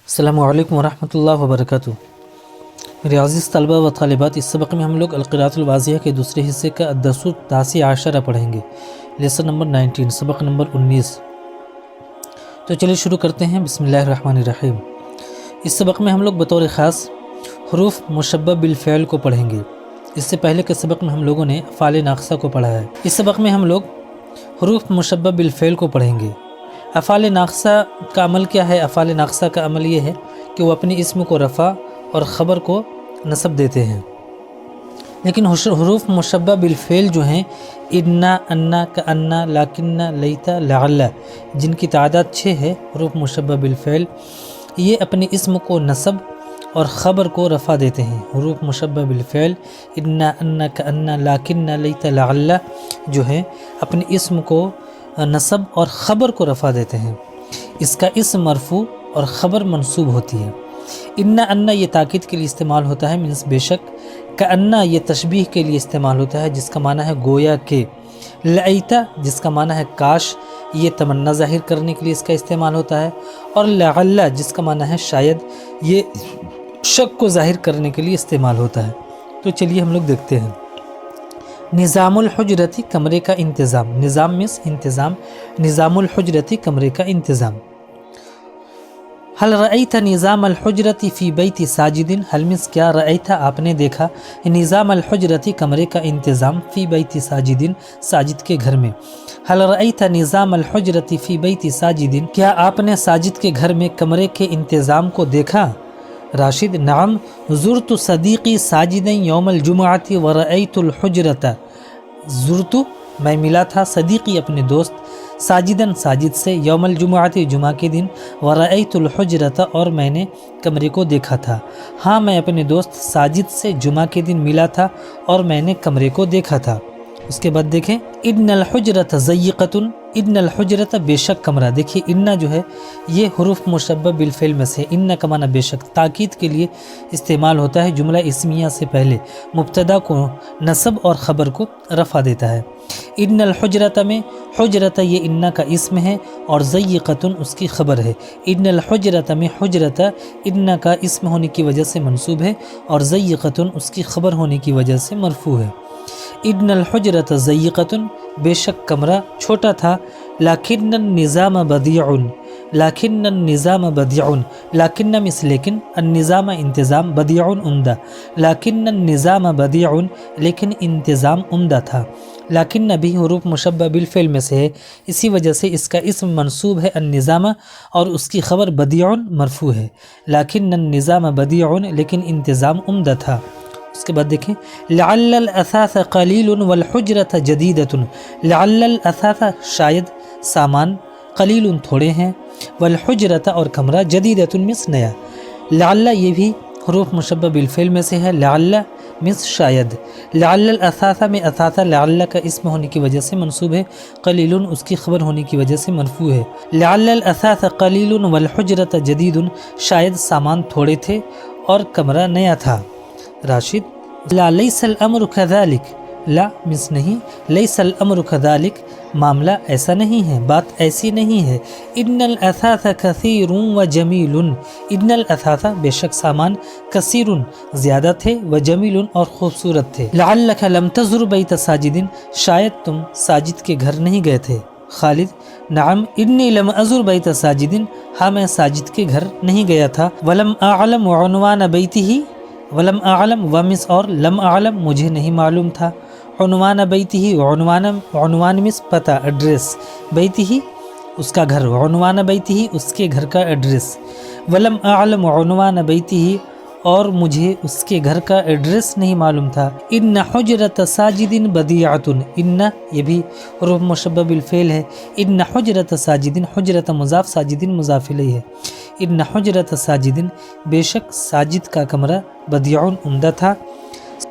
अस्सलामु अलैकुम वरहमतुल्लाहि वबरकातुहू। मेरे अज़ीज़ तलबा व तालिबात, इस सबक में हम लोग अल-क़िराअतुल वाज़िहा के दूसरे हिस्से का अद-दर्सुत तासी आशरा पढ़ेंगे। लेसन नंबर 19, सबक नंबर 19। तो चलिए शुरू करते हैं। बिस्मिल्लाहिर्रहमानिर्रहीम। इस सबक में हम लोग बतौर ख़ास हुरूफ़ मुशब्बह बिल फ़िअल को पढ़ेंगे। इससे पहले के सबक में हम लोगों ने अफ़आल नाक़िसा को पढ़ा है। इस सबक में हम लोग हुरूफ़ मुशब्बह बिल फ़िअल को पढ़ेंगे। अफ़आल नाक़िसा का अमल क्या है? अफ़आल नाक़िसा का अमल ये है कि वो अपने इस्म को रफ़ा और ख़बर को नसब देते हैं। लेकिन हुरूफ़ मुशब्बह बिल फ़िअल जो हैं, इन्ना, अन्ना, कअन्ना, लाकिन्ना, लैता, लअल्ला, जिनकी तादाद 6 है, हुरूफ़ मुशब्बह बिल फ़िअल, ये अपने इस्म को नसब और ख़बर को रफ़ा देते हैं। हुरूफ़ मुशब्बह बिल फ़िअल इन्ना, अन्ना, कअन्ना, लाकिन्ना, लैता, लअल्ला जो है अपने इस्म को नसब और ख़बर को रफ़ा देते हैं। इसका इस्म मरफ़ू और ख़बर मनसूब होती है। इन्ना, अन्ना ये ताकीद के लिए इस्तेमाल होता है, मीन्स बेशक। कअन्ना ये तशबीह के लिए इस्तेमाल होता है, जिसका माना है गोया के। लअइता जिसका माना है काश, ये तमन्ना ज़ाहिर करने के लिए इसका इस्तेमाल होता है। और लअल्ला जिसका माना है शायद, ये शक को ज़ाहिर करने के लिए इस्तेमाल होता है। तो चलिए हम लोग देखते हैं। निज़ामुल हुजरती कमरे का इंतज़ाम। निज़ाम मीन्स इंतज़ाम। निज़ामुल हुजरती कमरे का इंतज़ाम। हल रअयता निज़ाम अल हुजरती फ़ी बैति साजिदिन। हल मीन्स क्या? रअयता आपने देखा, निज़ाम अल हुजरती कमरे का इंतज़ाम, फ़ी बैति साजिदिन साजिद के घर में। हल रअयता निज़ाम अल हुजरती फ़ी बैति साजिदिन, क्या आपने साजिद के घर में कमरे के इंतज़ाम को देखा? राशिद नाम ज़ुरतु सदीक़ी साजिदन यौमल जुमअती व रअयतुल हुजरता। ज़ुरतु मैं मिला था, सदीक़ी अपने दोस्त, साजिदन साजिद से, यौमल जुमअती जुमा के दिन, व रअयतुल हुजरता और मैंने कमरे को देखा था। हाँ, मैं अपने दोस्त साजिद से जुमा के दिन मिला था और मैंने कमरे को देखा था। उसके बाद देखें, इन्नल हुजरत ज़य्यक़तुन। इन्नल हुजरत बेशक कमरा। देखिए इन्ना जो है ये हुरूफ़ मुशब्बह बिल फ़िअल में से। इन्ना का माना बेशक, ताकीद के लिए इस्तेमाल होता है। जुमला इस्मिया से पहले मुब्तदा को नसब और ख़बर को रफ़ा देता है। इन्नल हुजरत में हुजरत ये इन्ना का इस्म है और ज़य्यक़तुन उसकी ख़बर है। इन्नल हुजरत में हुजरत इन्ना का इस्म होने की वजह से मंसूब है और ज़य्यक़तुन उसकी ख़बर होने की वजह से मरफ़ू है। इन्नल हुजरत ज़य्यक़तुन बेशक कमरा छोटा था। लाकिन्नन निज़ाम बदीउन। लाकिन्नन निज़ाम बदीउन। लाकिन्न मिस लेकिन, अन्निज़ाम इंतज़ाम, बदीउन उम्दा। लाकिन्नन निज़ाम बदीउन लेकिन इंतज़ाम उम्दा था। लाकिन्न भी हुरूफ़ मुशब्बह बिल फ़िअल में से है, इसी वजह से इसका इस्म मनसूब है अन्निज़ाम और उसकी ख़बर बदीउन मरफ़ू है। लाकिन्नन निज़ाम बदीउन लेकिन इंतज़ाम उम्दा था। उसके बाद देखें, लअल्लल असास क़लीलुन वल हुजरत जदीदतुन। लअल्लल असास शायद सामान, क़लीलुन थोड़े हैं, वल हुजरत और कमरा, जदीदतुन मीन्स नया। लअल्ला ये भी हुरूफ़ मुशब्बह बिल फ़िअल में से है। लअल्ला मीन्स शायद। लअल्लल असासा में असासा लअल्ला का इस्म होने की वजह से मंसूब है। क़लीलुन उसकी ख़बर होने की वजह से मरफ़ू है। लअल्लल असास क़लीलुन वल हुजरत जदीदुन शायद सामान थोड़े थे और कमरा नया था। राशिद ला लैसल अम्रु कज़ालिक। ला मीन्स नहीं, लैसल अम्रु कज़ालिक मामला ऐसा नहीं है, बात ऐसी नहीं है। इन्नल असासा कसीरुन व जमीलुन। इन्नल असासा बेशक सामान, कसीरुन ज़्यादा थे, व जमीलुन और ख़ूबसूरत थे। लअल्लक लम तज़ुर बैत साजिदिन शायद तुम साजिद के घर नहीं गए थे। खालिद नाम इन्नी लम अज़ुर बैत साजिदिन, हाँ मैं साजिद के घर नहीं गया था। वलम अअलम उन्वान बैतिही। वलम आलम व मिस और लम आलम मुझे नहीं मालूम था। उन्वान बैती ही, उन्वान मिस पता, एड्रेस, बैती ही उसका घर, उन्वान बैती ही उसके घर का एड्रेस। वलम आलम उन्वान बैती ही और मुझे उसके घर का एड्रेस नहीं मालूम था। इन्ना हुजरत साजिदिन बदीअतुन। इन्ना ये भी हुरूफ़ मुशब्बह बिल फ़िअल है। इन्ना हुजरत साजिदिन, हुजरत मुज़ाफ़, साजिदिन मुज़ाफ़ इलैहि है। इन्ना हुजरत साजिदिन बेशक साजिद का कमरा, बदीउन उम्दा था।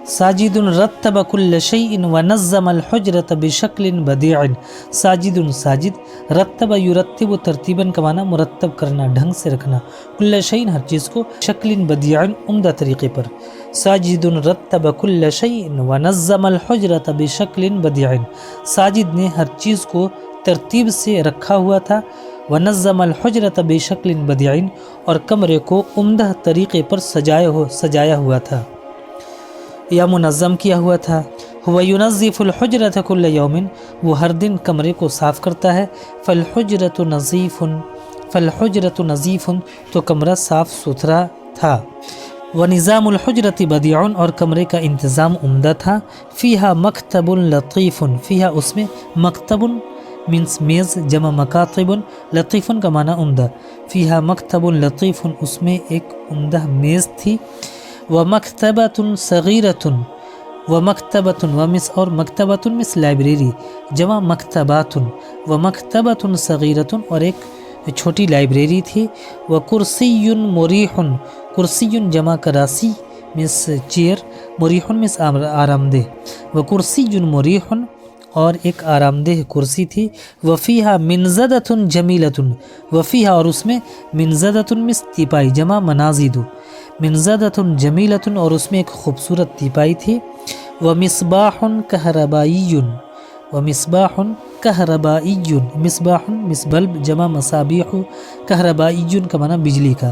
साजिदुन रत्तब कुल्ल शैइन व नज़्ज़मल हुजरत बिशक्लिन बदीइन। साजिदुन साजिद, रत्तब युरत्तिबु तरतीबन का माना मुरत्तब करना, ढंग से रखना, कुल्ल शैइन हर चीज़ को, शक्लिन बदीइन उम्दा तरीक़े पर। साजिदुन रत्तब कुल्ल शैइन व नज़्ज़मल हुजरत बिशक्लिन बदीइन। साजिद ने हर चीज़ को तरतीब से रखा हुआ था ونظم الحجرۃ بشکل بدیع، اور کمرے کو عمدہ طریقے پر سجایا ہوا تھا یا منظم کیا ہوا تھا۔ هو ينظف الحجرۃ كل يوم، وہ ہر دن کمرے کو صاف کرتا ہے۔ فالحجرۃ نظیف، تو کمرہ صاف ستھرا تھا۔ ونظام الحجرۃ بدیع، اور کمرے کا انتظام عمدہ تھا۔ فیہا مکتب لطیف، فیہا اس میں مکتب مینس میز، جمع مکاتب، لطیف کا معنی عمدہ۔ فیہا مکتب لطیف، اس میں ایک عمدہ میز تھی۔ ومکتبۃ صغیرۃ، ومکتبۃ اور مکتبۃ مس لائبریری، جمع مکتبات، ومکتبۃ صغیرۃ، اور ایک چھوٹی لائبریری تھی۔ وکرسی مریح، کرسی جمع کراسی مس چیئر، مریح مس آرام دہ، وکرسی مریح، اور ایک آرام دہ کرسی تھی۔ وفیہا منضدۃ جمیلۃ، وفیہا اور اس میں منضدۃ مس تیپائی، جمع مناضد، منضدۃ جمیلۃ، اور اس میں ایک خوبصورت تیپائی تھی۔ ومصباح کہربائی، ومصباح کہربائی، مصباح مس بلب، جمع مصابیح، کہربائی کا معنی بجلی کا۔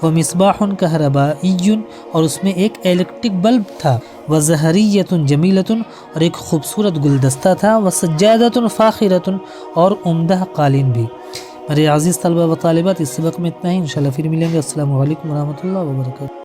ومصباح کہربائی، اور اس میں ایک الیکٹرک بلب تھا۔ وزہریۃ جمیلۃ، اور ایک خوبصورت گلدستہ تھا۔ وسجادۃ فاخرۃ، اور عمدہ قالین بھی۔ میرے عزیز طلبہ و طالبات، اس سبق میں اتنا ہی، انشاءاللہ پھر ملیں گے۔ السلام علیکم ورحمۃ اللہ وبرکاتہ۔